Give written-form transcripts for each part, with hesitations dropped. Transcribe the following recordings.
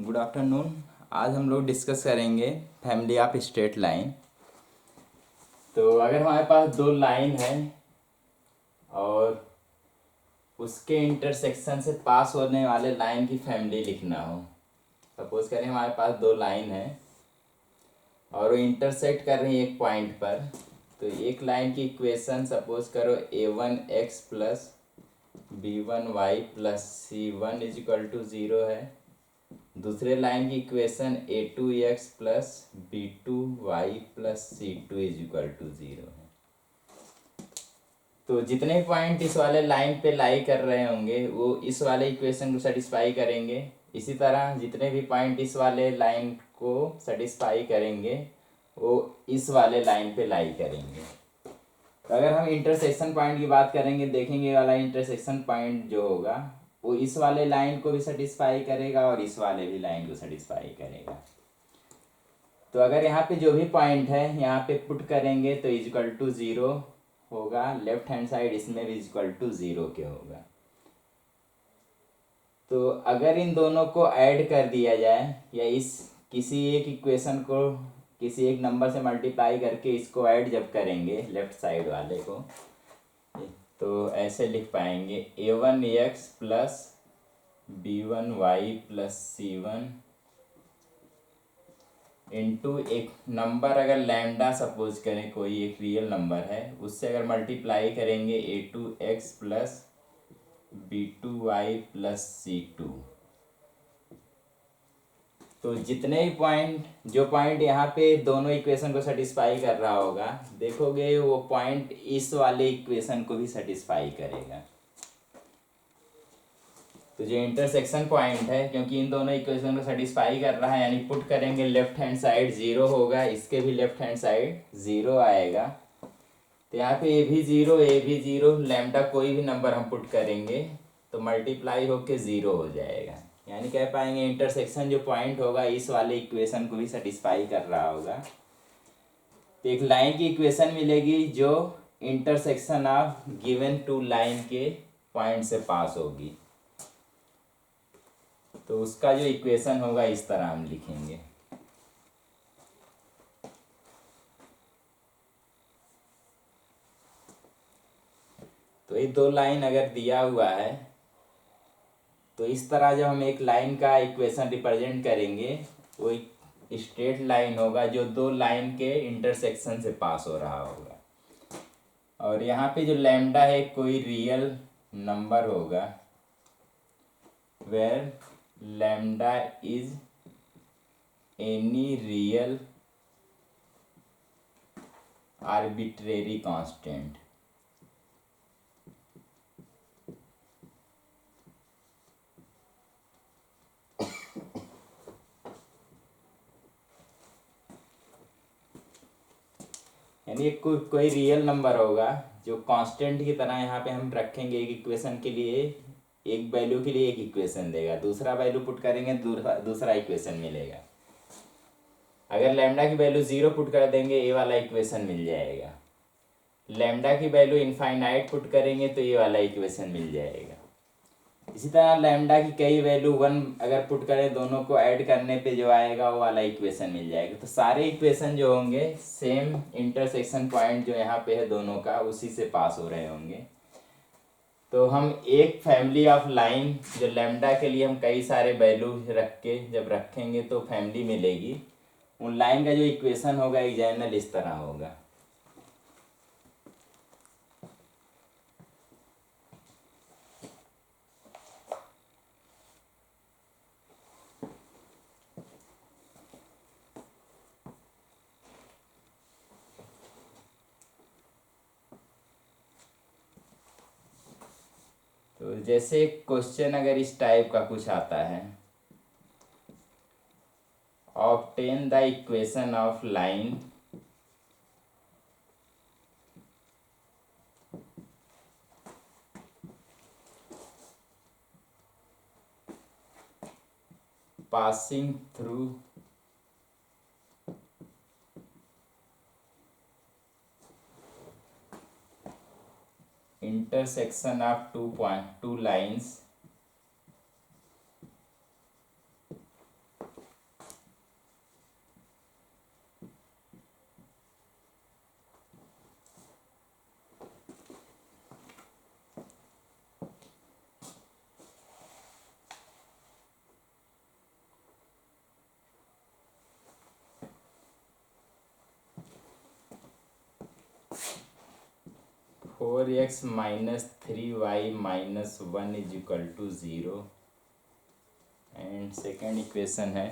Good afternoon. आज हम लोग डिस्कस करेंगे फैमिली ऑफ स्ट्रेट लाइन। तो अगर हमारे पास दो लाइन है और उसके इंटरसेक्शन से पास होने वाले लाइन की फैमिली लिखना हो। सपोज करें हमारे पास दो लाइन है और वो इंटरसेक्ट कर रही है एक पॉइंट पर। तो एक लाइन की इक्वेशन सपोज करो a1x plus b1y plus c1 is equal to 0 है। दूसरे लाइन की equation a2x plus b2y plus c2 is equal to 0 है। तो जितने पॉइंट इस वाले लाइन पे लाई कर रहे होंगे वो इस वाले इक्वेशन को सेटिस्फाई करेंगे। इसी तरह जितने भी पॉइंट इस वाले लाइन को सेटिस्फाई करेंगे वो इस वाले लाइन पे लाई करेंगे। तो अगर हम इंटरसेक्शन पॉइंट की बात करेंगे, देखेंगे ये वाला इंटरसेक्शन पॉइंट जो होगा वो इस वाले लाइन को भी सेटिस्फाई करेगा और इस वाले भी लाइन को सेटिस्फाई करेगा। तो अगर यहाँ पे जो भी पॉइंट है यहाँ पे पुट करेंगे तो इज इक्वल टू 0 होगा। लेफ्ट हैंड साइड इसमें भी इज इक्वल टू 0 के होगा। तो अगर इन दोनों को ऐड कर दिया जाए या इस किसी एक इक्वेशन को किसी एक नंबर से मल्टीप्लाई करके इसको ऐड जब करेंगे लेफ्ट साइड वाले को, तो ऐसे लिख पाएंगे a1x plus b1y plus c1 into एक नंबर अगर लैम्डा सपोज करें कोई एक रियल नंबर है उससे अगर मल्टीप्लाई करेंगे a2x plus b2y plus c2। तो जितने ही पॉइंट जो पॉइंट यहाँ पे दोनों इक्वेशन को सेटिस्फाई कर रहा होगा देखोगे वो पॉइंट इस वाले इक्वेशन को भी सेटिस्फाई करेगा। तो जो इंटरसेक्शन पॉइंट है क्योंकि इन दोनों इक्वेशन को सेटिस्फाई कर रहा है यानी पुट करेंगे लेफ्ट हैंड साइड 0 होगा, इसके भी लेफ्ट हैंड साइड 0 आएगा। तो यहाँ पे ए भी जीरो लैम्डा कोई भी नंबर हम पुट करेंगे तो मल्टीप्लाई होके 0 हो जाएगा। यानी कह पाएंगे इंटरसेक्शन जो पॉइंट होगा इस वाले इक्वेशन को भी सेटिस्फाई कर रहा होगा। तो एक लाइन की इक्वेशन मिलेगी जो intersection of given two line के पॉइंट से पास होगी। तो उसका जो इक्वेशन होगा इस तरह हम लिखेंगे। तो ये दो लाइन अगर दिया हुआ है तो इस तरह जब हम एक लाइन का इक्वेशन रिप्रेजेंट करेंगे वो एक स्ट्रेट लाइन होगा जो दो लाइन के इंटरसेक्शन से पास हो रहा होगा। और यहाँ पे जो लैम्डा है कोई रियल नंबर होगा where lambda is any real arbitrary constant. यानी कोई रियल नंबर होगा जो कांस्टेंट की तरह यहाँ पे हम रखेंगे एक इक्वेशन के लिए, एक वैल्यू के लिए एक इक्वेशन देगा, दूसरा वैल्यू पुट करेंगे दूसरा इक्वेशन मिलेगा। अगर लैम्डा की वैल्यू 0 पुट कर देंगे ये वाला इक्वेशन मिल जाएगा। लैम्डा की वैल्यू इनफाइनाइट पुट करेंगे तो ये वाला इक्वेशन मिल जाएगा। इसी तरह लैम्डा की कई वैल्यू 1 अगर पुट करें दोनों को ऐड करने पे जो आएगा वो वाला इक्वेशन मिल जाएगा। तो सारे इक्वेशन जो होंगे सेम इंटरसेक्शन पॉइंट जो यहाँ पे है दोनों का उसी से पास हो रहे होंगे। तो हम एक फैमिली ऑफ लाइन जो लैम्डा के लिए हम कई सारे वैल्यू रख के जब रखेंगे तो फैमिली मिलेगी। उन लाइन का जो इक्वेशन होगा एग्जाम्पल इस तरह होगा। तो जैसे क्वेश्चन अगर इस टाइप का कुछ आता है, obtain the equation of line passing through intersection of two lines 4x minus 3y minus 1 is equal to 0। And second equation है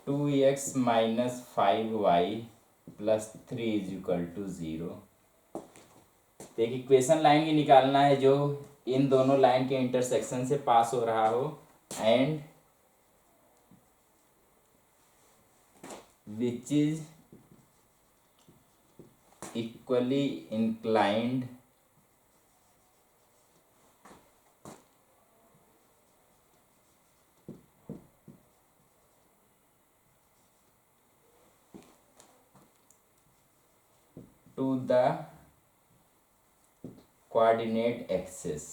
2x minus 5y plus 3 is equal to 0। तो एक इक्वेशन लाइन की निकालना है जो इन दोनों लाइन के intersection से पास हो रहा हो and which is equally inclined to the coordinate axis.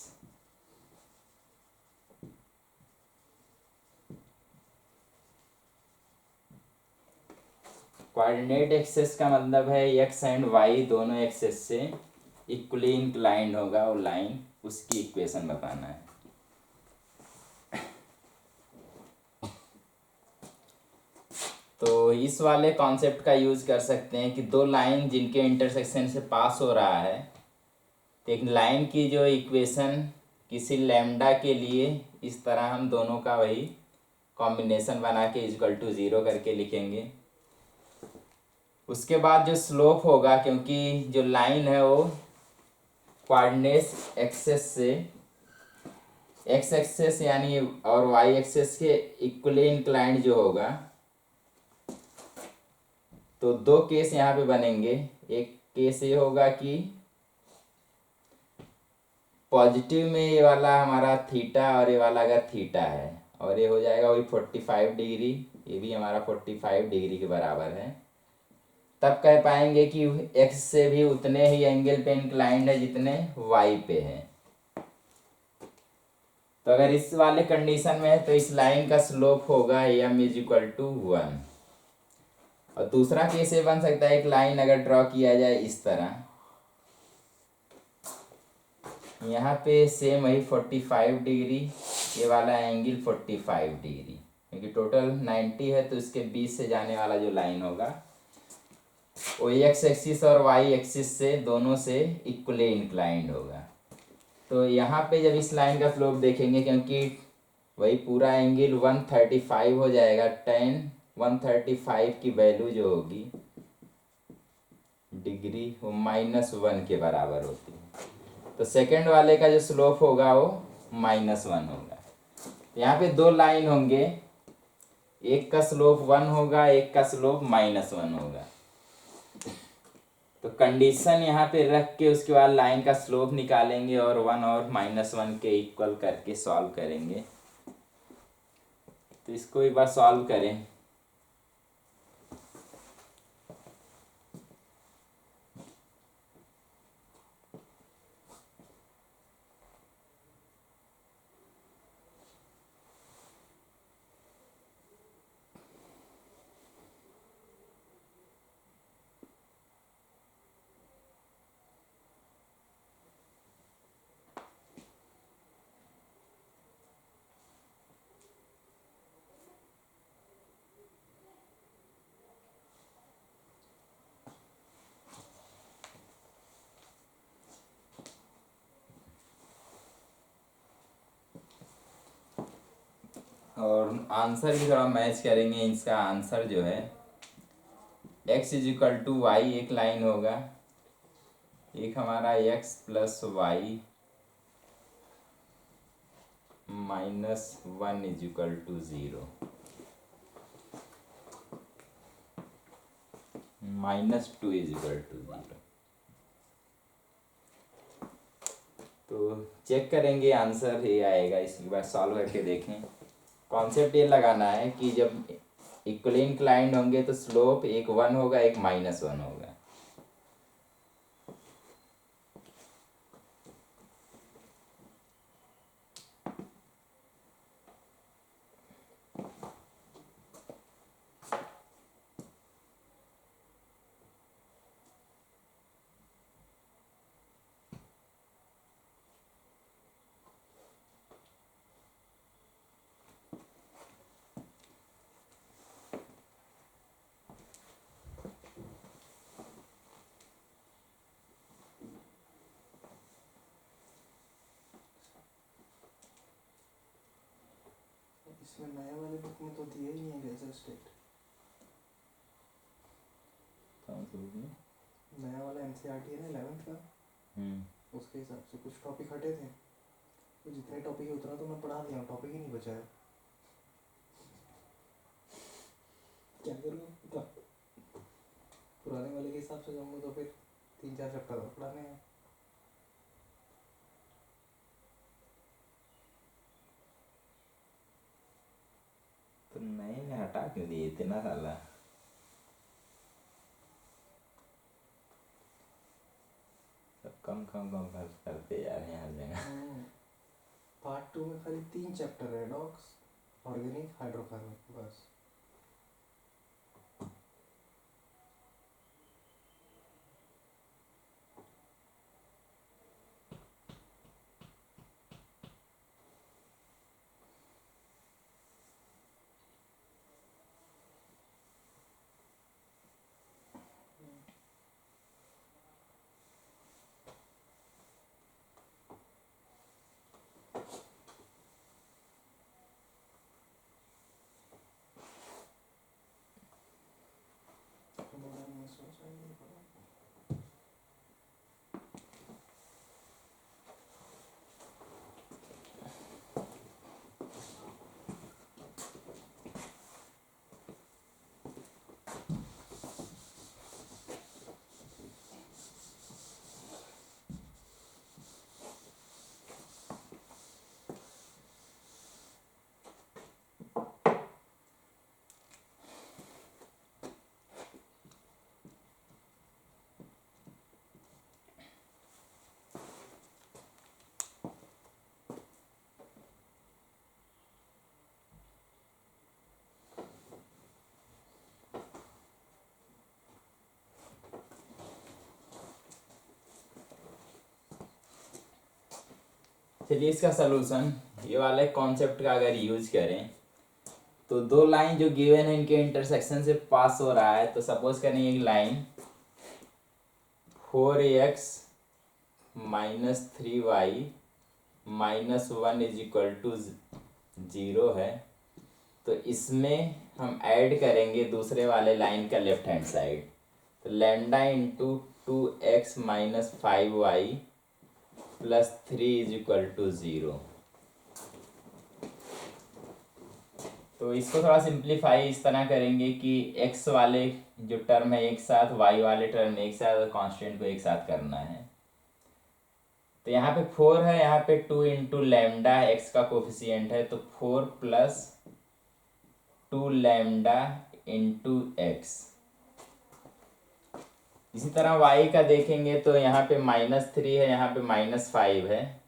Coordinate axis का मतलब है एक्स एंड वाई दोनों एक्सिस से इक्वली इंक्लाइंड होगा वो लाइन, उसकी इक्वेशन बताना है। तो इस वाले कॉन्सेप्ट का यूज कर सकते हैं कि दो लाइन जिनके इंटरसेक्शन से पास हो रहा है, एक लाइन की जो इक्वेशन किसी लैम्डा के लिए इस तरह हम दोनों का वही कॉम्बिनेशन बना के इक्वल टू 0 करके लिखेंगे। उसके बाद जो स्लोप होगा, क्योंकि जो लाइन है वो कोऑर्डिनेट एक्सेस से एक्स एक्सेस यानी और वाई एक्सेस के इक्वली इंक्लाइंड जो होगा, तो दो केस यहाँ पे बनेंगे। एक केस ये होगा कि पॉजिटिव में ये वाला हमारा थीटा और ये वाला अगर थीटा है और ये हो जाएगा वही 45 डिग्री, ये भी हमारा 45 डिग्री के बराबर है, तब कह पाएंगे कि एक्स से भी उतने ही एंगल पे इंक्लाइंड है जितने वाई पे है। तो अगर इस वाले कंडीशन में है तो इस लाइन का स्लोप होगा m इज इक्वल टू 1। और दूसरा केस ये बन सकता है, एक लाइन अगर ड्रॉ किया जाए इस तरह, यहाँ पे सेम वही 45 डिग्री, ये वाला एंगल 45 डिग्री, क्योंकि टोटल 90 है तो इसके बीच से जाने वाला जो लाइन होगा वो एक्स एक्सिस और वाई एक्सिस से दोनों से इक्वली इंक्लाइंड होगा। तो यहाँ पे जब इस लाइन का स्लोप देखेंगे, क्योंकि वही पूरा एंगल 135 हो जाएगा, tan 135 की वैल्यू जो होगी डिग्री वो -1 के बराबर होती है। तो सेकंड वाले का जो स्लोप होगा वो -1 होगा। यहाँ पे दो लाइन होंगे, एक का स्लोप 1 होगा, एक का स्लोप -1 होगा। तो कंडीशन यहाँ पे रख के उसके बाद लाइन का स्लोप निकालेंगे और 1 और -1 के इक्वल करके सॉल्व करेंगे। तो इसको एक बार सॉल्व करें। और आंसर भी थोड़ा मैच करेंगे। इसका आंसर जो है x is equal to Y एक लाइन होगा, एक हमारा x plus Y -1 is equal to 0, -2 is equal to 0। तो चेक करेंगे आंसर ये आएगा, इसके बाद सॉल्व करके देखें। कॉन्सेप्ट ये लगाना है कि जब इक्वली इंक्लाइंड होंगे तो स्लोप एक 1 होगा, एक -1 होगा। इसमें नए वाले बुक में तो दिया ही नहीं है रेजर स्टेट। कौन सी बुक में? नया वाला एनसीईआरटी है ना 11th का, उसके हिसाब से कुछ टॉपिक हटे थे, तो जितने टॉपिक है उतना तो मैं पढ़ा दिया, टॉपिक ही नहीं बचा है। क्या करूँ? पुराने वाले के हिसाब से जाऊँगा तो फिर 3-4 चैप्टर और पढ़ाने हैं। तो नए में हटा क्यों दिए इतना साला? सब कम कम कम खर्च करते जा रहे हैं हर जगह। पार्ट 2 में खाली 3 चैप्टर है, डॉक्स, ऑर्गेनिक, हाइड्रोकार्बन, बस। मैं सोचा ही नहीं पड़ा। चलिए इसका सलूशन, ये वाले कॉन्सेप्ट का अगर यूज करें तो दो लाइन जो गिवन है इनके इंटरसेक्शन से पास हो रहा है। तो सपोज करें एक line 4x minus 3y minus 1 is equal to 0 है। तो इसमें हम ऐड करेंगे दूसरे वाले लाइन का लेफ्ट हैंड साइड, तो lambda into 2x minus 5y plus 3 is equal to 0। तो इसको थोड़ा सिंप्लीफाई इस तरह करेंगे कि x वाले जो टर्म है एक साथ, y वाले टर्म एक साथ और कांस्टेंट को एक साथ करना है। तो यहाँ पे 4 है, यहाँ पे 2 इंटू लैम्डा एक्स का कोफिशियंट है, तो 4 प्लस 2 लैम्डा इंटू एक्स। इसी तरह y का देखेंगे तो यहाँ पे -3 है, यहाँ पे -5 है।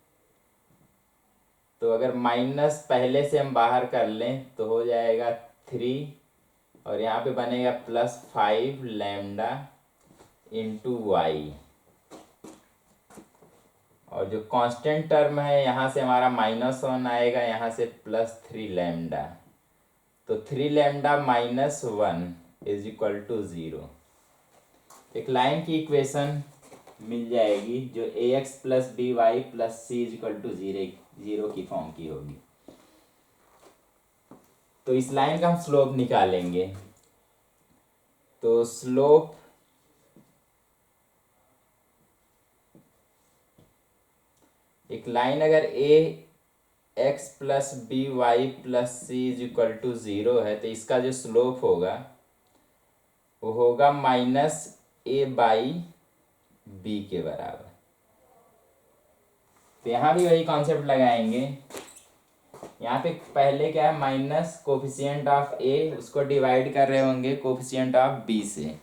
तो अगर माइनस पहले से हम बाहर कर लें तो हो जाएगा 3 और यहाँ पे बनेगा +5 लैम्डा इंटू वाई। और जो कांस्टेंट टर्म है यहाँ से हमारा -1 आएगा, यहाँ से +3 लैम्डा। तो 3 lambda minus 1 is equal to 0। एक लाइन की इक्वेशन मिल जाएगी जो ax plus B Y plus C is equal to 0 की फॉर्म की होगी। तो इस लाइन का हम स्लोप निकालेंगे। तो स्लोप एक लाइन अगर a x plus B Y plus C is equal to 0 है तो इसका जो स्लोप होगा वो होगा -a/b के बराबर। तो यहाँ भी वही कॉन्सेप्ट लगाएंगे। यहाँ पे पहले क्या है, माइनस कोफिशिएंट ऑफ ए, उसको डिवाइड कर रहे होंगे कोफिशिएंट ऑफ बी से।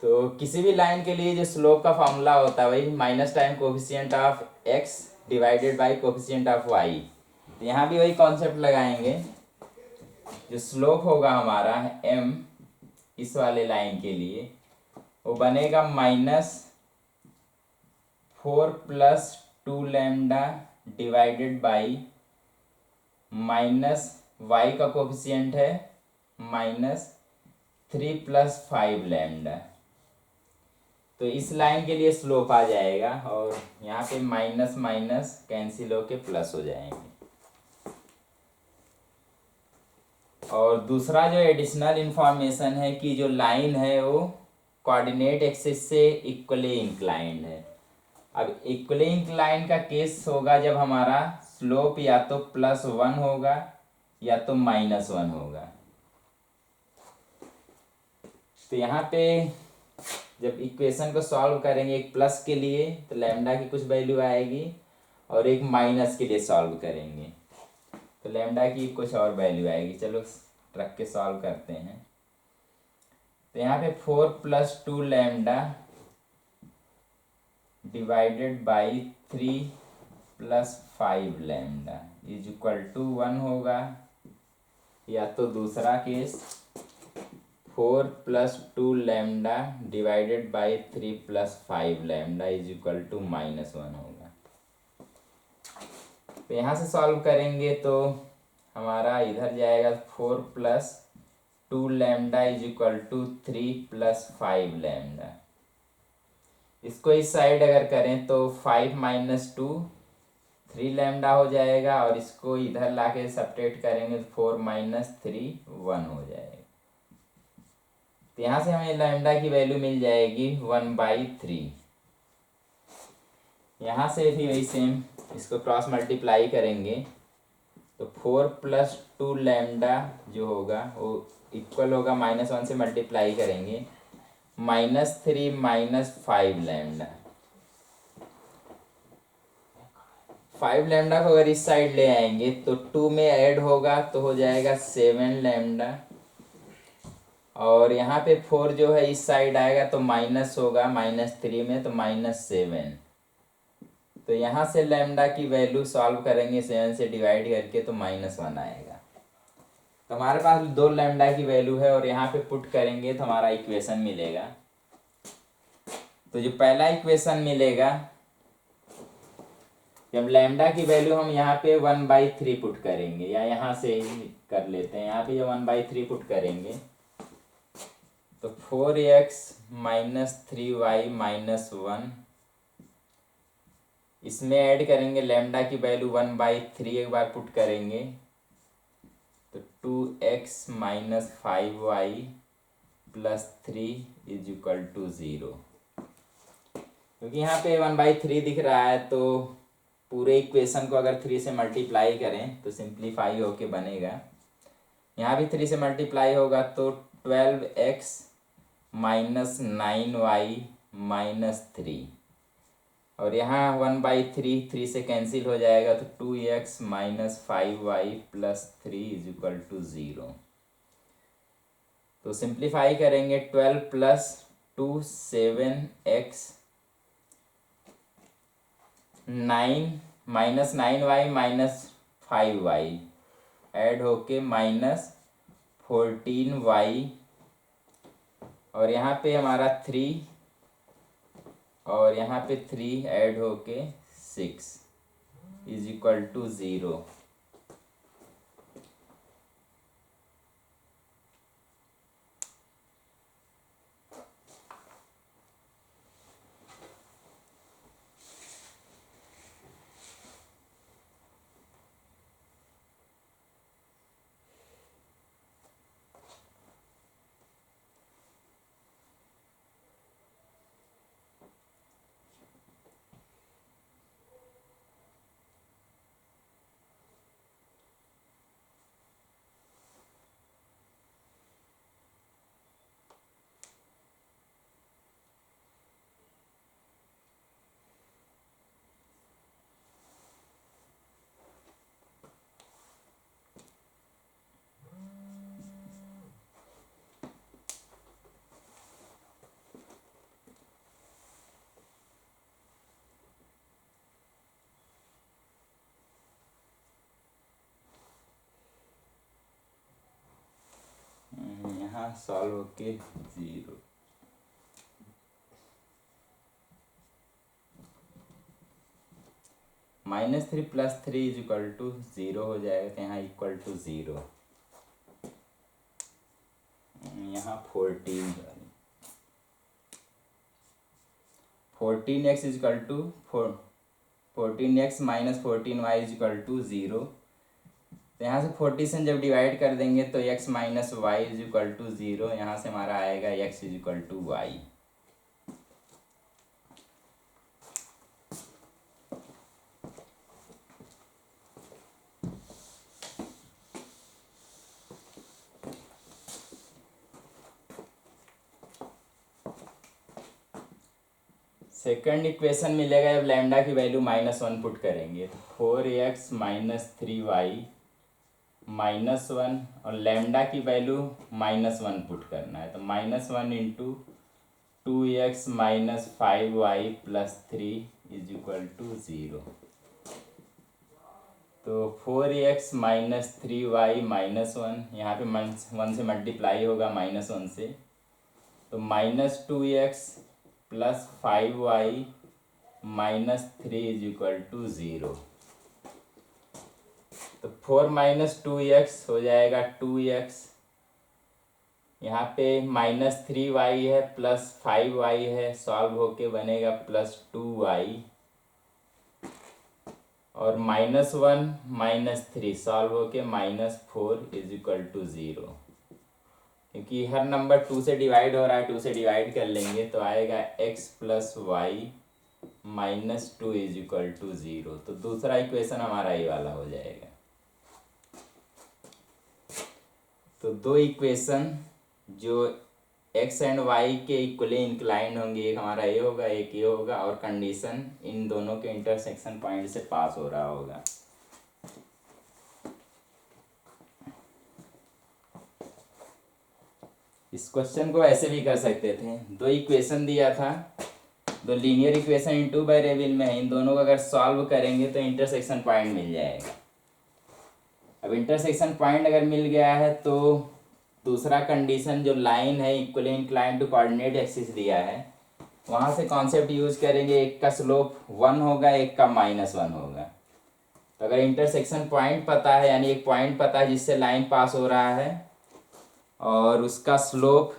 तो किसी भी लाइन के लिए जो स्लोप का फॉर्मूला होता है वही minus time coefficient of X divided by coefficient of Y. तो यहाँ भी वही कॉन्सेप्ट लगाएंगे। जो स्लोप होगा हमारा m इस वाले लाइन के लिए वो बनेगा -4 plus 2 lambda divided by y का कोफिशिएंट है -3 + 5 लैम्डा। तो इस लाइन के लिए स्लोप आ जाएगा और यहाँ पे माइनस माइनस कैंसिल होके प्लस हो जाएंगे। और दूसरा जो एडिशनल इंफॉर्मेशन है कि जो लाइन है वो कोऑर्डिनेट एक्सिस से इक्वली इंक्लाइंड है। अब इक्वली इंक्लाइंड का केस होगा जब हमारा स्लोप या तो +1 होगा या तो -1 होगा। तो यहाँ पे जब इक्वेशन को सॉल्व करेंगे, एक प्लस के लिए तो लैम्डा की कुछ वैल्यू आएगी और एक माइनस के लिए सॉल्व करेंगे तो लैम्डा की कुछ और वैल्यू आएगी। चलो रख के सॉल्व करते हैं। तो यहाँ पे 4 + 2 lambda divided by 3 + 5 lambda is equal to 1 होगा, या तो दूसरा case 4 + 2 lambda divided by 3 + 5 lambda is equal to -1 होगा। तो यहाँ से सॉल्व करेंगे तो हमारा इधर जाएगा 4 + 2 lambda is equal to 3 + 5 lambda. इसको इस साइड अगर करें तो 5 - 2 3 लैम्डा हो जाएगा और इसको इधर लाके सब्ट्रैक्ट करेंगे तो 4 - 3 1 हो जाएगा। तो यहाँ से हमें लैम्डा की वैल्यू मिल जाएगी 1/3। यहाँ से भी वही सेम इसको क्रॉस मल्टीप्लाई करेंगे तो 4 + 2 लैम्डा जो होगा वो इक्वल होगा -1 से मल्टीप्लाई करेंगे -3 - 5 लैम्डा। 5 लैम्डा को अगर इस साइड ले आएंगे तो 2 में ऐड होगा तो हो जाएगा 7 लैम्डा, और यहाँ पे 4 जो है इस साइड आएगा तो माइनस होगा -3 में तो -7। तो यहाँ से लैम्डा की वैल्यू सॉल्व करेंगे 7 से डिवाइड करके तो -1 आएगा। तो हमारे पास 2 लैम्डा की वैल्यू है और यहाँ पे पुट करेंगे तो हमारा इक्वेशन मिलेगा। तो जो पहला इक्वेशन मिलेगा, जब लैम्डा की वैल्यू हम यहाँ पे 1/3 पुट करेंगे, या यहाँ से ही कर लेते हैं, यहाँ पे जब 1/3 पुट करेंगे तो 4x - 3y - 1, इसमें ऐड करेंगे लैम्डा की वैल्यू 1/3 एक बार पुट करेंगे तो 2x - 5y + 3 is equal to 0। क्योंकि यहाँ पे 1/3 दिख रहा है तो पूरे इक्वेशन को अगर 3 से मल्टीप्लाई करें तो सिंप्लीफाई होके बनेगा। यहाँ भी 3 से मल्टीप्लाई होगा तो 12x - 9y - 3, और यहाँ 1/3 3 से कैंसिल हो जाएगा तो 2x - 5y + 3 is equal to 0। तो सिंप्लीफाई करेंगे 12 + 2 7x 9 -9y - 5y ऐड होके -14y, और यहाँ पे हमारा 3 और यहाँ पे 3 ऐड होके 6 इज इक्वल टू 0। यहाँ सॉल्व होके 0। -3 + 3 = 0 हो जाएगा, तो यहाँ =0, यहाँ 14x = 14x - 14y = 0। तो यहाँ से 40 से जब डिवाइड कर देंगे तो x - y = 0, यहाँ से हमारा आएगा x = y। सेकंड इक्वेशन मिलेगा जब लैम्डा की वैल्यू -1 पुट करेंगे, तो 4x - 3y -1 और लैम्डा की वैल्यू -1 पुट करना है, तो -1 × 2x - 5y + 3 = 0। तो 4x - 3y -1, यहाँ पे 1 से मल्टीप्लाई होगा -1 से, तो -2x + 5y - 3 = 0। तो 4 - 2x हो जाएगा 2x, यहाँ पे -3y है +5y है, सॉल्व होके बनेगा +2y, और -1 - 3 सॉल्व होके -4 = 0। क्योंकि हर नंबर 2 से डिवाइड हो रहा है, 2 से डिवाइड कर लेंगे तो आएगा x + y - 2 = 0। तो दूसरा इक्वेशन हमारा ये वाला हो जाएगा। तो दो इक्वेशन जो x एंड y के इक्वली इंक्लाइंड होंगे, एक हमारा ये होगा, एक ये होगा, और कंडीशन इन दोनों के इंटरसेक्शन पॉइंट से पास हो रहा होगा। इस क्वेश्चन को ऐसे भी कर सकते थे, दो इक्वेशन दिया था, दो linear equation in two variable में है, इन दोनों को अगर सॉल्व करेंगे तो इंटरसेक्शन पॉइंट मिल जाएगा। अब इंटरसेक्शन पॉइंट अगर मिल गया है तो दूसरा कंडीशन जो लाइन है equally inclined to coordinate axis दिया है, वहाँ से कॉन्सेप्ट यूज करेंगे, एक का स्लोप 1 होगा, एक का -1 होगा। तो अगर इंटरसेक्शन पॉइंट पता है, यानी एक पॉइंट पता है जिससे लाइन पास हो रहा है, और उसका स्लोप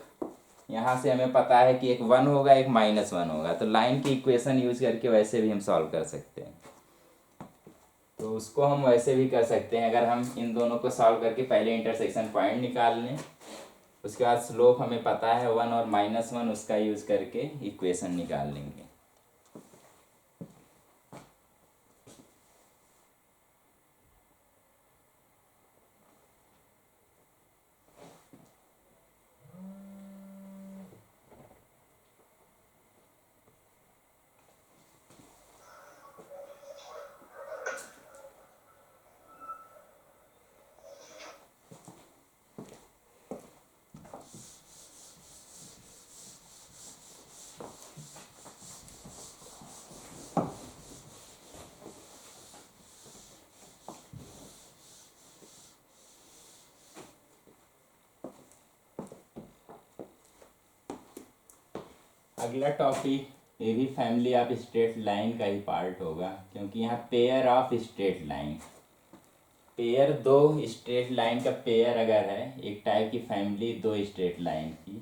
यहाँ से हमें पता है कि एक 1 होगा, एक -1 होगा, तो लाइन की इक्वेशन यूज करके वैसे भी हम सॉल्व कर सकते हैं। तो उसको हम वैसे भी कर सकते हैं, अगर हम इन दोनों को सॉल्व करके पहले इंटरसेक्शन पॉइंट निकाल लें, उसके बाद स्लोप हमें पता है 1 और -1, उसका यूज करके इक्वेशन निकाल लेंगे। अगला टॉपिक ये भी फैमिली ऑफ स्ट्रेट लाइन का ही पार्ट होगा, क्योंकि यहाँ pair of straight line, pair दो स्ट्रेट लाइन का पेयर अगर है, एक टाइप की फैमिली दो स्ट्रेट लाइन की,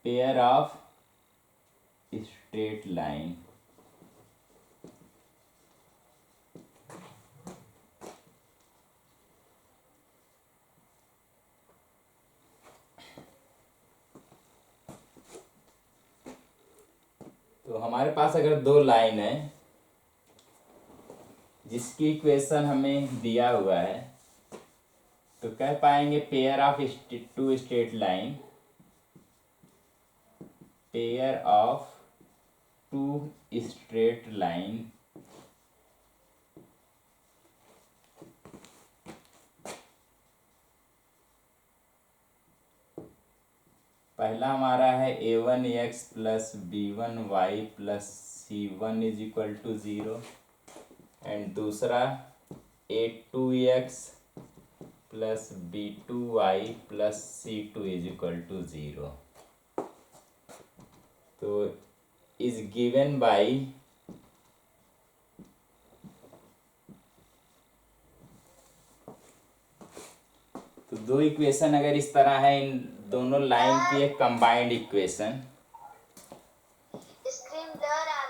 पेयर ऑफ स्ट्रेट लाइन, तो हमारे पास अगर दो लाइन है जिसकी इक्वेशन हमें दिया हुआ है, तो कह पाएंगे pair of two straight line, pair of two straight line पहला हमारा है a1x + b1y + c1 = 0, एंड दूसरा a2x + b2y + c2 = 0। तो इज गिवन बाई तो दो इक्वेशन अगर इस तरह है, इन दोनों लाइन की एक कंबाइंड इक्वेशन, स्क्रीन ब्लर आ रहा है।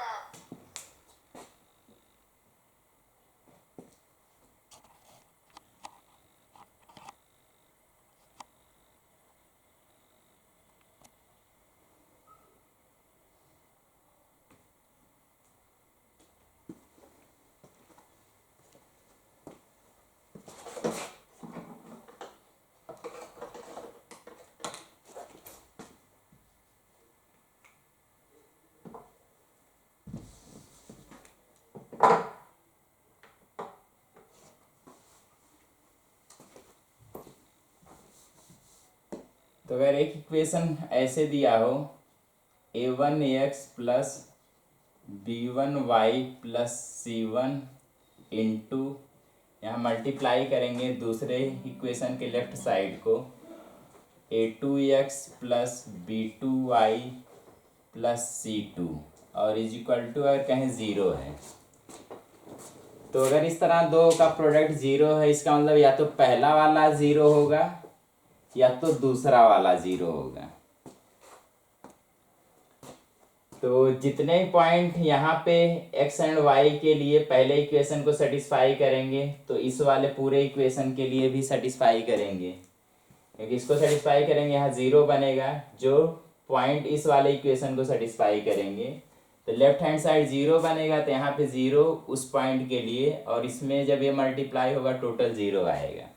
तो अगर एक इक्वेशन ऐसे दिया हो a1x plus b1y plus c1 into, यहाँ मल्टीप्लाई करेंगे दूसरे इक्वेशन के लेफ्ट साइड को, a2x plus b2y plus c2 और इज इक्वल टू अगर कहें ज़ीरो है। तो अगर इस तरह दो का प्रोडक्ट ज़ीरो है, इसका मतलब या तो पहला वाला ज़ीरो होगा या तो दूसरा वाला ज़ीरो होगा। तो जितने पॉइंट यहाँ पे x एंड y के लिए पहले इक्वेशन को सेटिस्फाई करेंगे तो इस वाले पूरे इक्वेशन के लिए भी सेटिस्फाई करेंगे, क्योंकि इसको सेटिस्फाई करेंगे यहाँ ज़ीरो बनेगा। जो पॉइंट इस वाले इक्वेशन को सेटिस्फाई करेंगे तो लेफ्ट हैंड साइड ज़ीरो बनेगा, तो यहाँ पे ज़ीरो उस पॉइंट के लिए, और इसमें जब ये मल्टीप्लाई होगा टोटल ज़ीरो आएगा।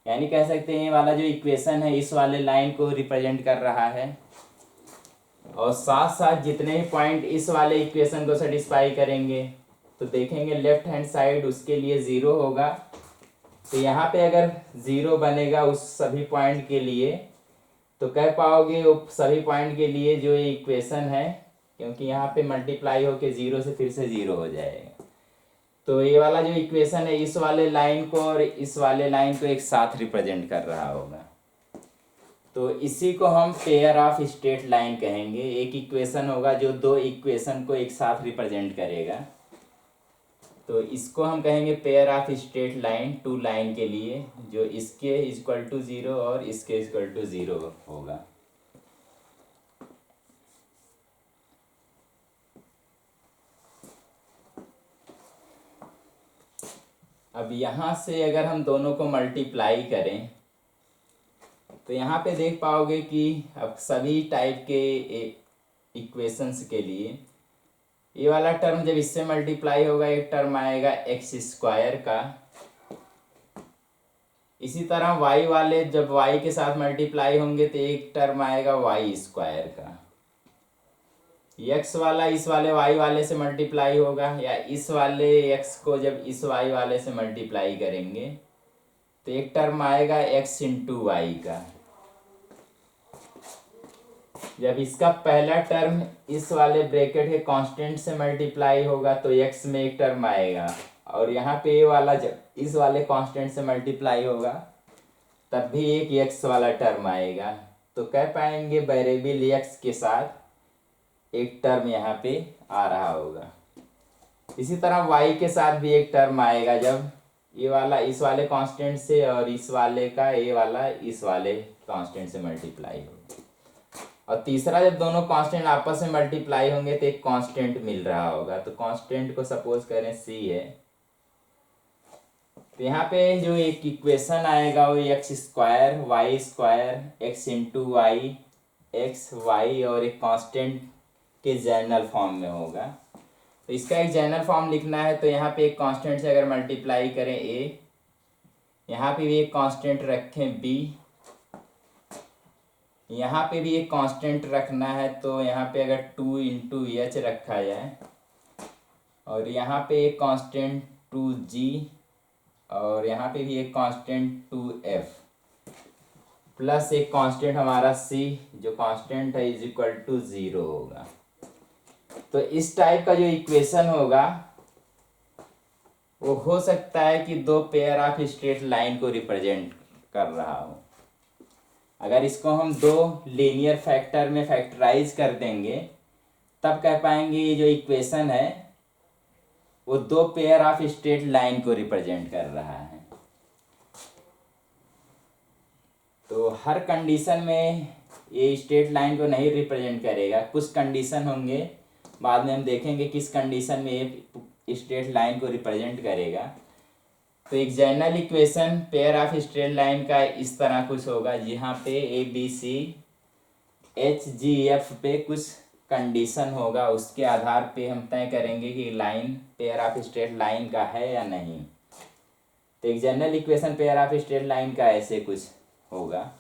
यानी कह सकते हैं ये वाला जो इक्वेशन है इस वाले लाइन को रिप्रेजेंट कर रहा है, और साथ साथ जितने ही पॉइंट इस वाले इक्वेशन को सेटिस्फाई करेंगे तो देखेंगे लेफ्ट हैंड साइड उसके लिए ज़ीरो होगा। तो यहाँ पे अगर ज़ीरो बनेगा उस सभी पॉइंट के लिए, तो कह पाओगे वो सभी पॉइंट के लिए जो ये इक्वेशन है, क्योंकि यहाँ पे मल्टीप्लाई होके ज़ीरो से फिर से ज़ीरो हो जाएगा। तो ये वाला जो इक्वेशन है इस वाले लाइन को और इस वाले लाइन को एक साथ रिप्रेजेंट कर रहा होगा। तो इसी को हम पेयर ऑफ स्ट्रेट लाइन कहेंगे। एक इक्वेशन होगा जो दो इक्वेशन को एक साथ रिप्रेजेंट करेगा, तो इसको हम कहेंगे pair of straight line two line के लिए, जो इसके इक्वल टू ज़ीरो और इसके इक्वल टू ज़ीरो होगा। अब यहाँ से अगर हम दोनों को मल्टीप्लाई करें तो यहाँ पे देख पाओगे कि अब सभी टाइप के इक्वेशंस के लिए ये वाला टर्म जब इससे मल्टीप्लाई होगा एक टर्म आएगा एक्स स्क्वायर का। इसी तरह वाई वाले जब वाई के साथ मल्टीप्लाई होंगे तो एक टर्म आएगा वाई स्क्वायर का। एक्स वाला इस वाले वाई वाले से मल्टीप्लाई होगा, या इस वाले एक्स को जब इस वाई वाले से मल्टीप्लाई करेंगे तो एक टर्म आएगा एक्स इंटू वाई का। जब इसका पहला टर्म इस वाले ब्रैकेट के कांस्टेंट से मल्टीप्लाई होगा तो एक्स में एक टर्म आएगा, और यहाँ पे ये वाला जब इस वाले कांस्टेंट से मल्टीप्लाई होगा तब भी एक एक्स वाला टर्म आएगा। तो कह पाएंगे वेरिएबल एक्स के साथ एक टर्म यहाँ पे आ रहा होगा। इसी तरह y के साथ भी एक टर्म आएगा जब ये वाला इस वाले कांस्टेंट से और इस वाले का ये वाला इस वाले कांस्टेंट से मल्टीप्लाई होगा। और तीसरा जब दोनों कांस्टेंट आपस में मल्टीप्लाई होंगे तो एक कांस्टेंट मिल रहा होगा। तो कांस्टेंट को सपोज करें c है, तो यहाँ पे जो एक इक्वेशन आएगा वो X square Y square X into Y X Y और एक कांस्टेंट के जनरल फॉर्म में होगा। तो इसका एक जनरल फॉर्म लिखना है, तो यहाँ पे एक कांस्टेंट से अगर मल्टीप्लाई करें a, यहाँ पे भी एक कांस्टेंट रखें b, यहाँ पे भी एक कांस्टेंट रखना है, तो यहाँ पे अगर 2 इंटू एच रखा जाए, और यहाँ पे एक कांस्टेंट 2g, और यहाँ पे भी एक कांस्टेंट 2f प्लस एक कांस्टेंट हमारा c, जो कांस्टेंट है इज इक्वल टू 0 होगा। तो इस टाइप का जो इक्वेशन होगा वो हो सकता है कि दो पेयर ऑफ स्ट्रेट लाइन को रिप्रेजेंट कर रहा हो। अगर इसको हम दो लीनियर फैक्टर में फैक्टराइज कर देंगे तब कह पाएंगे ये जो इक्वेशन है वो दो पेयर ऑफ स्ट्रेट लाइन को रिप्रेजेंट कर रहा है। तो हर कंडीशन में ये स्ट्रेट लाइन को नहीं रिप्रेजेंट करेगा, कुछ कंडीशन होंगे, बाद में हम देखेंगे किस कंडीशन में ये स्ट्रेट लाइन को रिप्रेजेंट करेगा। तो एक general equation pair of straight line का इस तरह कुछ होगा, जहाँ पे ABCHGF पे कुछ कंडीशन होगा, उसके आधार पे हम तय करेंगे कि line pair of straight line का है या नहीं। तो एक general equation pair of straight line का ऐसे कुछ होगा।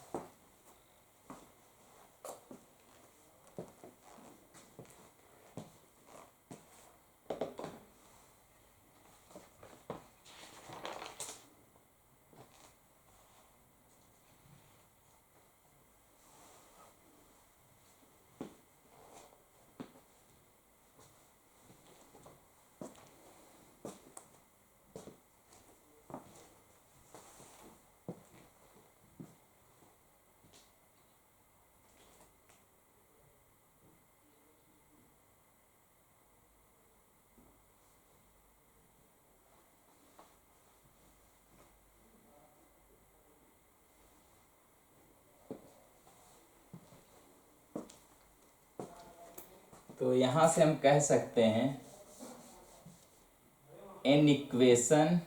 तो यहाँ से हम कह सकते हैं an equation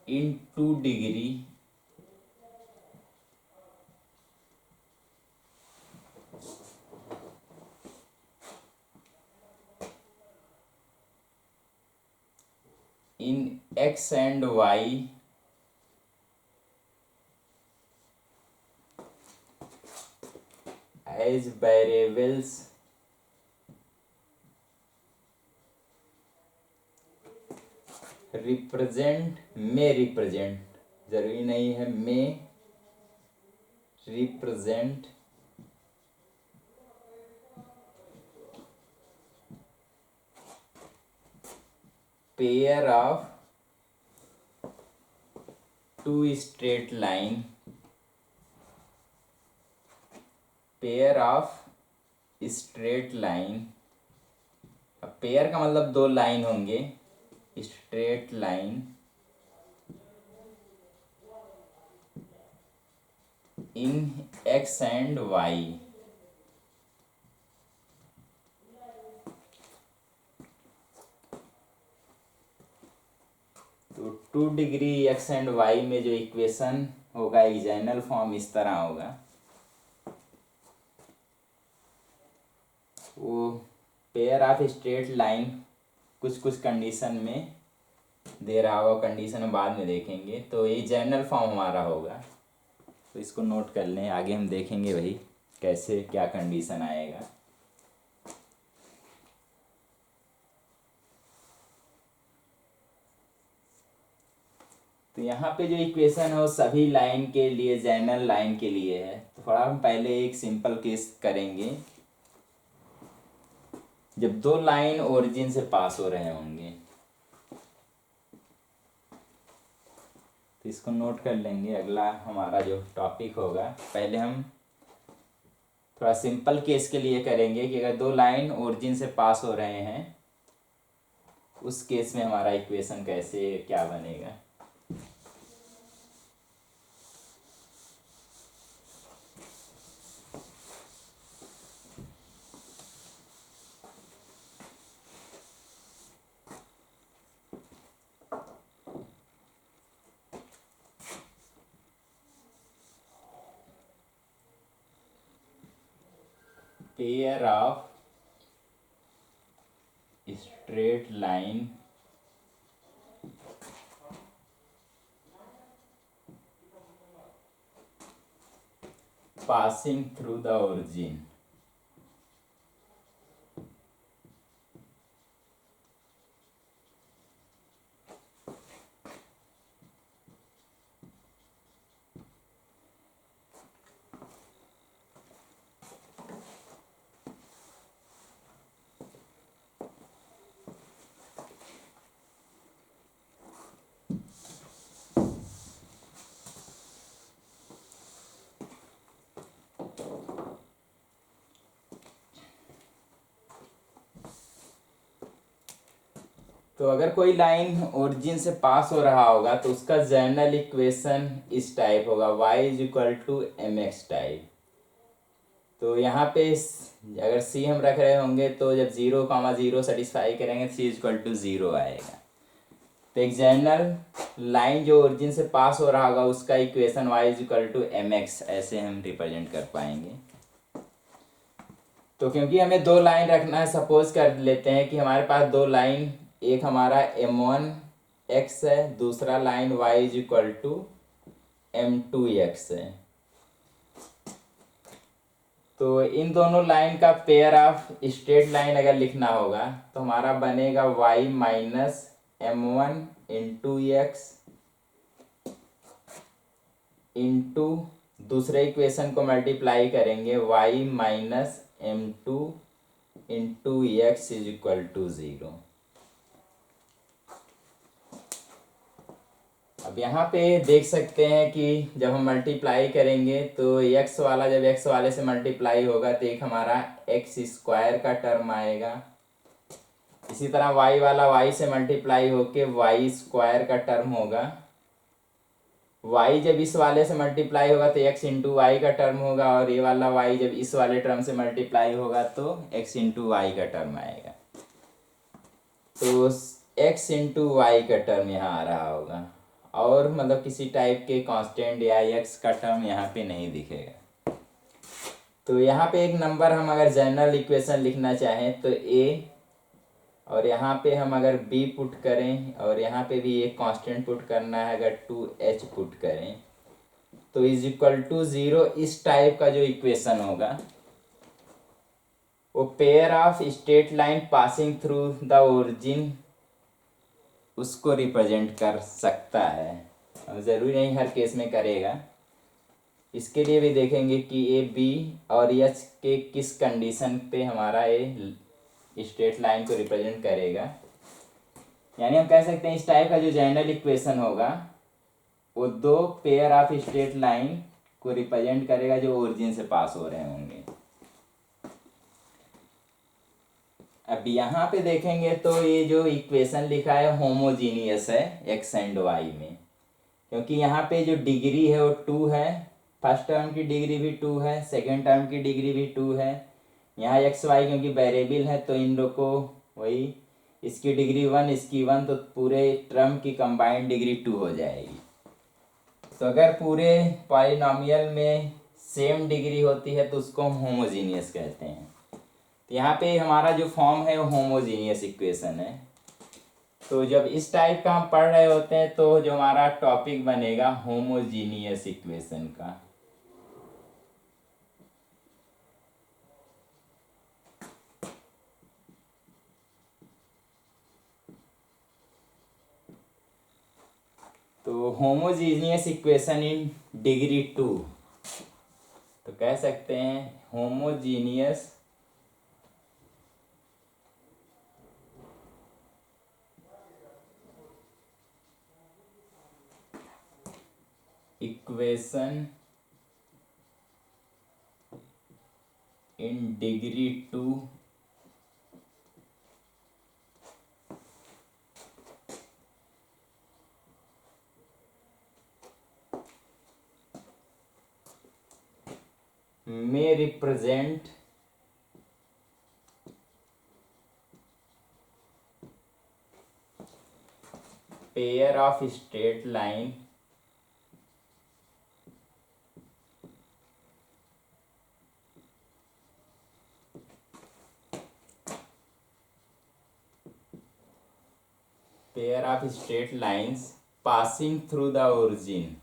in 2 degree in x and y as variables may represent, जरूरी नहीं है, may represent pair of two straight line, pair of straight line, pair का मतलब 2 लाइन होंगे, straight line in x and y। तो 2 degree x and y में जो equation होगा एक जनरल फॉर्म इस तरह होगा। वो पेयर ऑफ स्ट्रेट लाइन कुछ कुछ कंडीशन में दे रहा होगा, कंडीशन में बाद में देखेंगे। तो ये जनरल फॉर्म हमारा होगा, तो इसको नोट कर लें, आगे हम देखेंगे भाई कैसे क्या कंडीशन आएगा। तो यहाँ पे जो इक्वेशन है वो सभी लाइन के लिए, जनरल लाइन के लिए है। तो थोड़ा हम पहले एक सिंपल केस करेंगे, जब 2 लाइन ओरिजिन से पास हो रहे होंगे। तो इसको नोट कर लेंगे, अगला हमारा जो टॉपिक होगा। पहले हम थोड़ा सिंपल केस के लिए करेंगे कि अगर 2 लाइन ओरिजिन से पास हो रहे हैं, उस केस में हमारा इक्वेशन कैसे क्या बनेगा। Pair of straight line passing through the origin। तो अगर कोई लाइन ओरिजिन से पास हो रहा होगा तो उसका जनरल इक्वेशन इस टाइप होगा, y is equal to m x type. तो यहाँ पे अगर c हम रख रहे होंगे तो जब 0, 0 सेटिस्फाई करेंगे c इज इक्वल टू 0 आएगा। तो एक जनरल लाइन जो ओरिजिन से पास हो रहा होगा उसका equation y is equal to m x ऐसे हम रिप्रेजेंट कर पाएंगे। तो क्योंकि हमें दो लाइन रखना है, सपोज कर लेते हैं कि हमारे पास दो लाइन, एक हमारा m1x है, दूसरा line y is equal to m2x है। तो इन दोनों लाइन का पेयर ऑफ स्ट्रेट लाइन अगर लिखना होगा तो हमारा बनेगा y minus m1 into x into दूसरे इक्वेशन को मल्टीप्लाई करेंगे y minus m2 into x is equal to 0। अब यहाँ पे देख सकते हैं कि जब हम मल्टीप्लाई करेंगे तो x वाला जब x वाले से मल्टीप्लाई होगा तो एक हमारा x स्क्वायर का टर्म आएगा। इसी तरह y वाला y से मल्टीप्लाई होके y स्क्वायर का टर्म होगा। y जब इस वाले से मल्टीप्लाई होगा तो x इंटू वाई का टर्म होगा, और ये वाला y जब इस वाले टर्म से मल्टीप्लाई होगा तो x इंटू वाई का टर्म आएगा। तो x इंटू वाई का टर्म यहाँ आ रहा होगा, और मतलब किसी टाइप के कांस्टेंट या x का टर्म यहाँ पे नहीं दिखेगा। तो यहाँ पे एक नंबर हम अगर जनरल इक्वेशन लिखना चाहें तो a, और यहाँ पे हम अगर b पुट करें, और यहाँ पे भी एक कांस्टेंट पुट करना है, अगर 2h पुट करें तो इज इक्वल टू 0। इस टाइप का जो इक्वेशन होगा वो pair of straight line passing through the origin उसको रिप्रेजेंट कर सकता है। अब ज़रूरी नहीं हर केस में करेगा, इसके लिए भी देखेंगे कि ए बी और एच के किस कंडीशन पे हमारा ये स्ट्रेट लाइन को रिप्रेजेंट करेगा। यानी हम कह सकते हैं इस टाइप का जो जनरल इक्वेशन होगा वो दो पेयर ऑफ स्ट्रेट लाइन को रिप्रेजेंट करेगा जो ओरिजिन से पास हो रहे होंगे। अब यहाँ पे देखेंगे तो ये जो इक्वेशन लिखा है होमोजीनियस है एक्स एंड वाई में, क्योंकि यहाँ पे जो डिग्री है वो 2 है, फर्स्ट टर्म की डिग्री भी 2 है, सेकेंड टर्म की डिग्री भी 2 है। यहाँ एक्स वाई क्योंकि वेरिएबल है तो इन लोग को वही, इसकी डिग्री 1 इसकी 1, तो पूरे टर्म की कंबाइंड डिग्री 2 हो जाएगी। तो अगर पूरे पॉलिनॉमियल में सेम डिग्री होती है तो उसको हम होमोजीनियस कहते हैं। तो यहाँ पे हमारा जो फॉर्म है वो होमोजीनियस इक्वेशन है। तो जब इस टाइप का हम पढ़ रहे होते हैं तो जो हमारा टॉपिक बनेगा होमोजीनियस इक्वेशन का। तो होमोजीनियस इक्वेशन इन डिग्री 2, तो कह सकते हैं homogeneous equation in degree 2 may represent pair of straight line passing through the origin।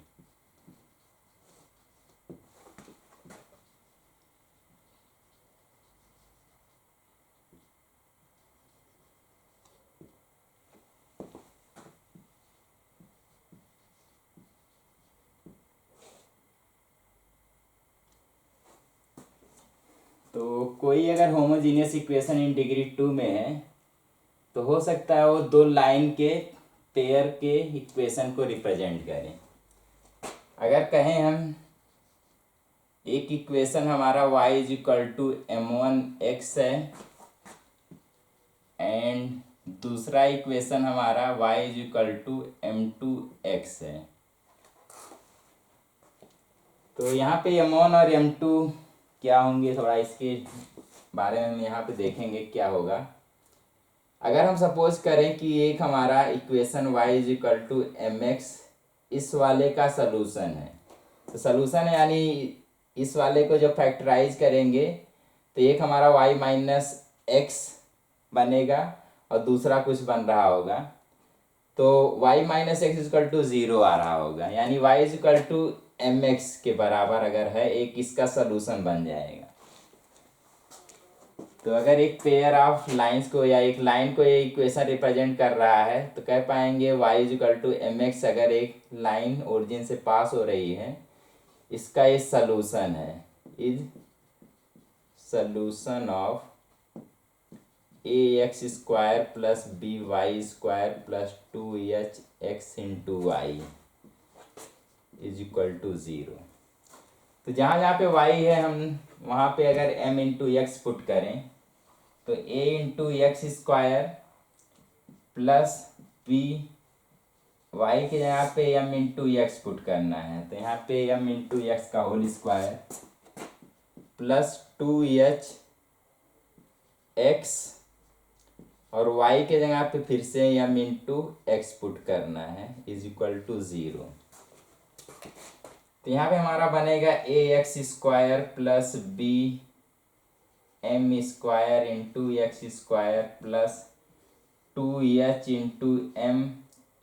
तो कोई अगर होमोजीनियस इक्वेशन इन डिग्री 2 में है तो हो सकता है वो दो लाइन के पेयर के इक्वेशन को रिप्रेजेंट करें। अगर कहें हम एक इक्वेशन हमारा y is equal to m1x है एंड दूसरा इक्वेशन हमारा y is equal to m2x है। तो यहाँ पे m1 और m2 क्या होंगे, थोड़ा इसके बारे में हम यहाँ पे देखेंगे क्या होगा। अगर हम सपोज करें कि एक हमारा equation y is equal to mx इस वाले का सलूशन है, तो सलूशन है यानी इस वाले को जब फैक्टराइज करेंगे तो एक हमारा y माइनस एक्स बनेगा और दूसरा कुछ बन रहा होगा, तो y minus x equal to 0 आ रहा होगा, यानी y is equal to mx के बराबर अगर है, एक इसका सलूशन बन जाएगा। तो अगर एक पेयर ऑफ लाइंस को या एक लाइन को ये इक्वेशन रिप्रेजेंट कर रहा है तो कह पाएंगे y is equal to mx, अगर एक लाइन ओरिजिन से पास हो रही है, इसका ये सलूशन है, is solution of ax square plus by square plus 2hx into y is equal to 0। तो जहाँ जहाँ पे y है हम वहाँ पे अगर m इंटू एक्स पुट करें तो a into x square plus b, y के जगह पे m इंटू एक्स पुट करना है, तो यहाँ पे m इंटू एक्स का whole square plus 2h x, और y के जगह पे फिर से m इंटू एक्स पुट करना है इज इक्वल टू 0। तो यहाँ पे हमारा बनेगा ax square plus b m square into x square plus 2h into m,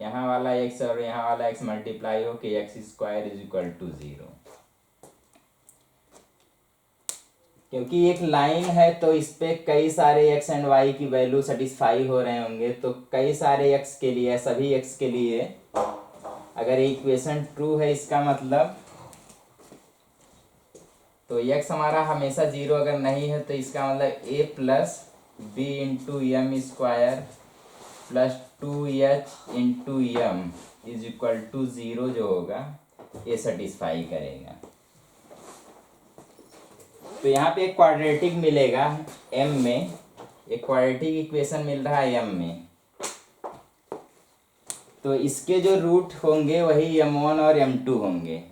यहाँ वाला x और यहाँ वाला x मल्टीप्लाई हो के x square is equal to 0। क्योंकि एक लाइन है तो इस पे कई सारे x एंड y की वैल्यू सेटिस्फाई हो रहे होंगे, तो कई सारे x के लिए, सभी x के लिए अगर इक्वेशन ट्रू है, इसका मतलब तो x हमारा हमेशा 0 अगर नहीं है तो इसका मतलब a plus b into m square plus 2h into m is equal to 0 जो होगा ये सेटिस्फाई करेगा। तो यहाँ पे एक क्वाड्रेटिक मिलेगा m में, एक क्वाड्रेटिक इक्वेशन मिल रहा है m में, तो इसके जो रूट होंगे वही m1 और m2 होंगे।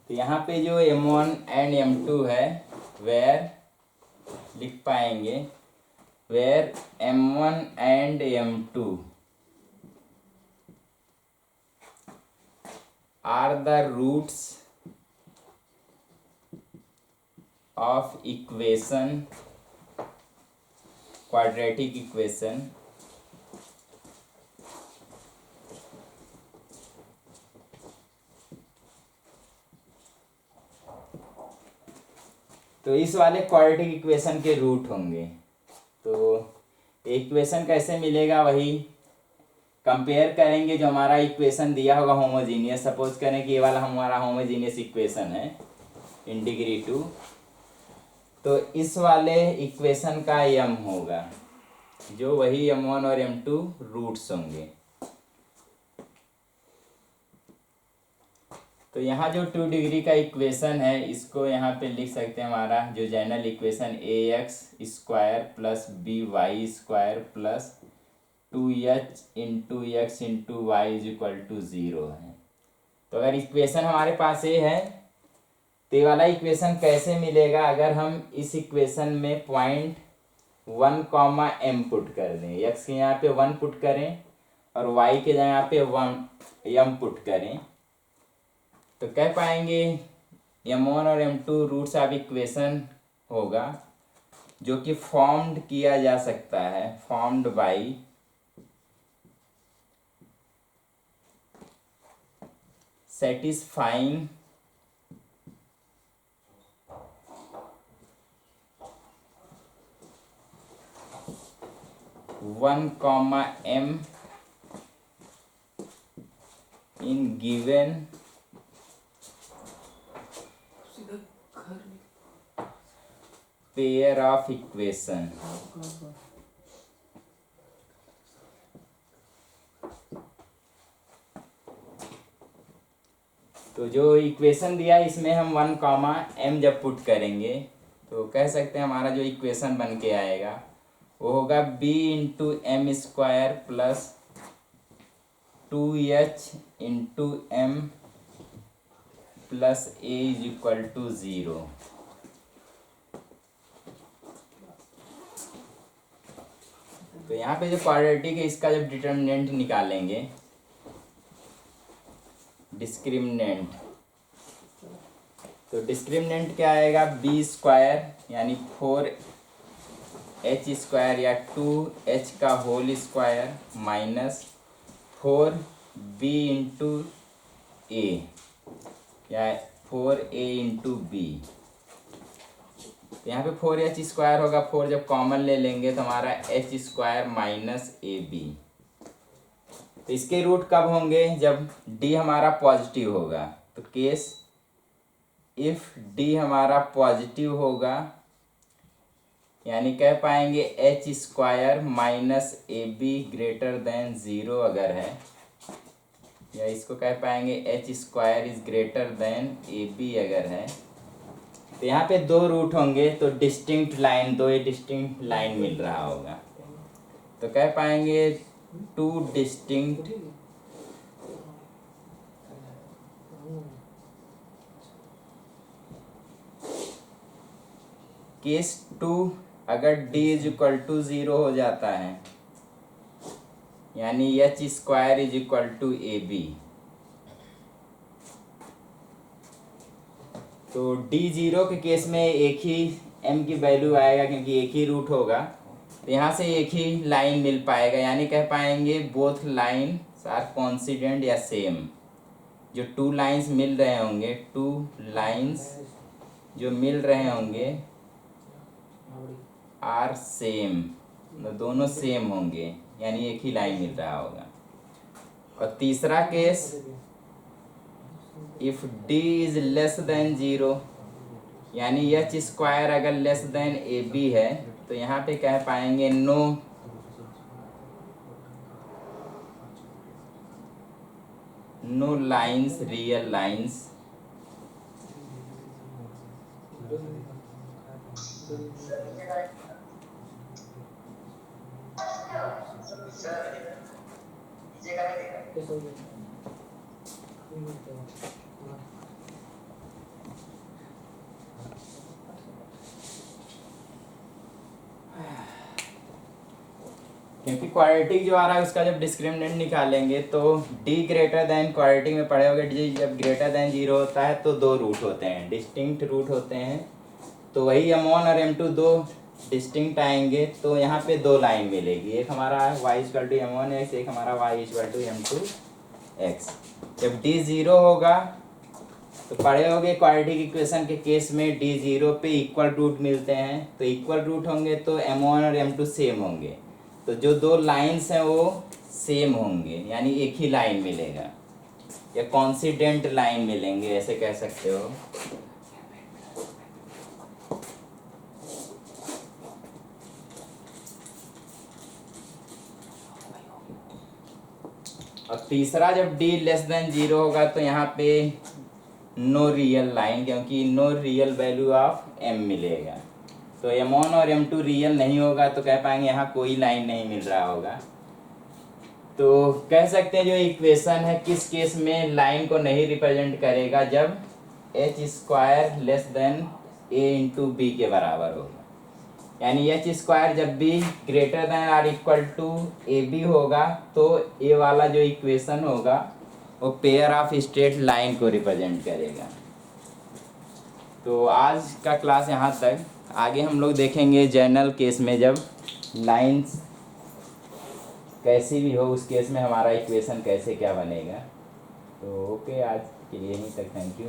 तो यहाँ पे जो m1 एंड m2 है वेयर लिख पाएंगे, where m1 and m2 are the roots of equation, quadratic equation तो इस वाले क्वाड्रेटिक इक्वेशन के रूट होंगे। तो इक्वेशन कैसे मिलेगा, वही कंपेयर करेंगे जो हमारा इक्वेशन दिया होगा होमोजीनियस, सपोज करें कि ये वाला हमारा होमोजीनियस इक्वेशन है इन डिग्री 2, तो इस वाले इक्वेशन का m होगा जो वही m1 और m2 रूट्स होंगे। तो यहाँ जो 2 डिग्री का इक्वेशन है इसको यहाँ पे लिख सकते हैं, हमारा जो general equation ax square plus by square plus 2h into x into y is equal to 0 है। तो अगर इक्वेशन हमारे पास ये है तो ये वाला इक्वेशन कैसे मिलेगा, अगर हम इस इक्वेशन में पॉइंट 1 कॉमा m पुट कर दें, x के यहाँ पे 1 पुट करें और y के जगह पे 1 m पुट करें, तो कह पाएंगे m1 और m2 रूट्स ऑफ इक्वेशन होगा जो कि फॉर्म्ड किया जा सकता है, formed by satisfying one comma m in given pair of equation. तो जो इक्वेशन दिया है इसमें हम 1 कॉमा m जब पुट करेंगे तो कह सकते हैं हमारा जो इक्वेशन बन के आएगा वो होगा b into m square plus 2h into m plus a is equal to 0। तो यहाँ पे जो क्वाड्रेटिक है इसका जब डिटर्मिनेंट निकालेंगे, डिस्क्रिमिनेंट, तो डिस्क्रिमिनेंट क्या आएगा, बी स्क्वायर यानी 4h स्क्वायर या 2h का whole square minus 4b into a या 4a इंटू बी। यहाँ पे 4h स्क्वायर होगा, 4 जब कॉमन ले लेंगे तो हमारा h square minus a b. तो इसके रूट कब होंगे, जब d हमारा पॉजिटिव होगा। तो केस इफ d हमारा पॉजिटिव होगा यानी कह पाएंगे h square minus a b greater than 0 अगर है, या इसको कह पाएंगे h square is greater than a b अगर है। तो यहाँ पे दो रूट होंगे तो डिस्टिंक्ट लाइन, दो डिस्टिंक्ट लाइन मिल रहा होगा। तो कह पाएंगे टू डिस्टिंक्ट केस 2 अगर d इज इक्वल टू 0 हो जाता है यानी h square is equal to a b, तो d0 के केस में एक ही m की वैल्यू आएगा क्योंकि एक ही रूट होगा। तो यहाँ से एक ही लाइन मिल पाएगा यानी कह पाएंगे बोथ लाइन आर कॉन्सिडेंट या सेम। जो टू लाइंस मिल रहे होंगे, टू लाइंस जो मिल रहे होंगे आर सेम, दोनों सेम होंगे यानी एक ही लाइन मिल रहा होगा। और तीसरा case if d is less than 0 यानी h स्क्वायर अगर लेस देन ए बी है तो यहाँ पे कह पाएंगे नो लाइंस रियल लाइंस क्योंकि क्वाड्रेटिक जो आ रहा है उसका जब डिस्क्रिमिनेंट निकालेंगे तो d ग्रेटर देन, क्वाड्रेटिक में पढ़े होगे d जब ग्रेटर देन 0 होता है तो दो रूट होते हैं, डिस्टिंक्ट रूट होते हैं। तो वही m1 और m2 दो डिस्टिंक्ट आएंगे तो यहाँ पे दो लाइन मिलेगी, एक हमारा y इक्वल टू m1x, एक हमारा y इक्वल टू m2x। जब d 0 होगा तो पढ़े होगे क्वाड्रेटिक इक्वेशन के केस में d0 पे इक्वल रूट मिलते हैं, तो इक्वल रूट होंगे तो m1 और m2 सेम होंगे, तो जो दो लाइंस हैं वो सेम होंगे यानी एक ही लाइन मिलेगा या कॉन्सिडेंट लाइन मिलेंगे, ऐसे कह सकते हो। और तीसरा जब d लेस देन 0 होगा तो यहाँ पे नो रियल लाइन, क्योंकि no real value of m मिलेगा। तो m1 और m2 रियल नहीं होगा तो कह पाएंगे यहाँ कोई लाइन नहीं मिल रहा होगा। तो कह सकते हैं जो इक्वेशन है किस केस में लाइन को नहीं रिप्रेजेंट करेगा, जब h square less than a into b के बराबर होगा। यानी h स्क्वायर जब भी greater than or equal to a b होगा तो ए वाला जो इक्वेशन होगा वो पेयर ऑफ स्ट्रेट लाइन को रिप्रेजेंट करेगा। तो आज का क्लास यहाँ तक, आगे हम लोग देखेंगे जनरल केस में जब लाइंस कैसी भी हो उस केस में हमारा इक्वेशन कैसे क्या बनेगा। तो ओके, आज के लिए यहीं तक, थैंक यू।